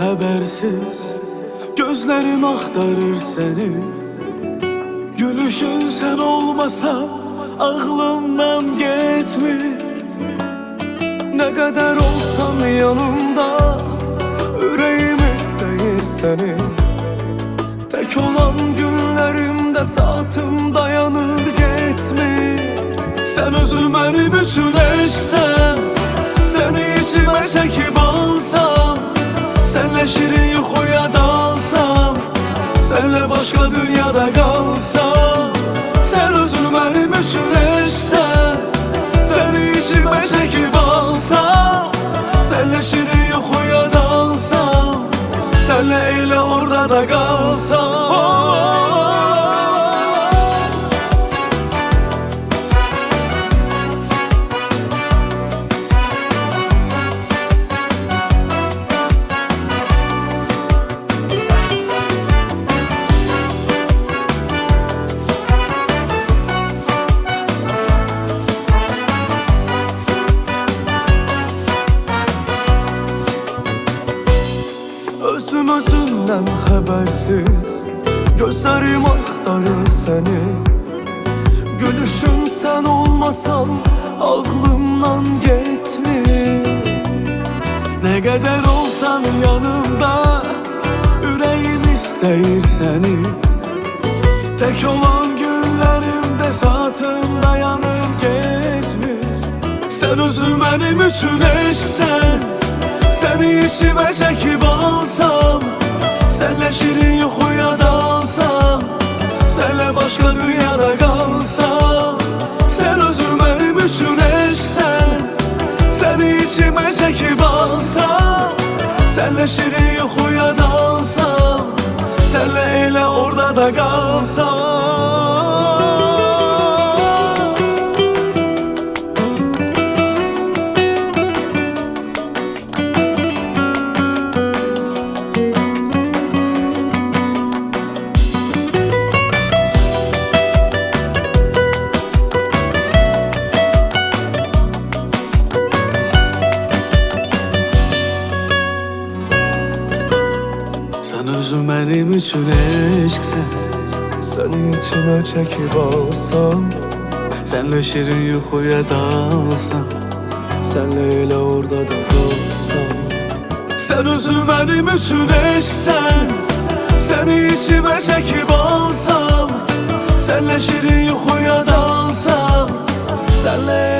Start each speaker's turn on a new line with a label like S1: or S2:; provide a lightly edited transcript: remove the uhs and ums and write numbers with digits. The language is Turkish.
S1: habersiz gözlerim aktarır seni. Gülüşün sen olmasa aklımdan gitmir. Ne kadar olsan yanımda yüreğim isteyir seni. Tek olan günlerimde saatim dayanır gitmir. Sen özün benim üçün eşksen, seni içime çekip alsam, senle şirin yuxuya dalsam, senle başka dünyada kalsam. Sen özün benim üçün eşksen, seni içime çekip alsam, senle şirin yuxuya dalsam, senle eyle orada da kalsam. Özüm özümden habersiz gözlerim aktarır seni. Gülüşüm sen olmasan aklımdan gitmir. Ne kadar olsan yanımda yüreğim isteyir seni. Tek olan günlerimde saatim dayanır gitmir. Sen özün benim üçün eşksen, seni içime çekip alsam, senle şirin yuxuya dalsam, senle başka dünyada kalsam. Sen özün benim üçün eşksen, seni içime çekip alsam, senle şirin yuxuya dalsam, senle eyle orada da kalsam. Sen özün benim üçün eşksen, seni içime çekip alsam, senle şirin yuxuya dalsam, senle eyle orada da kalsam. Sen özün benim üçün eşksen, seni içime çekip alsam, senle şirin yuxuya dalsam, senle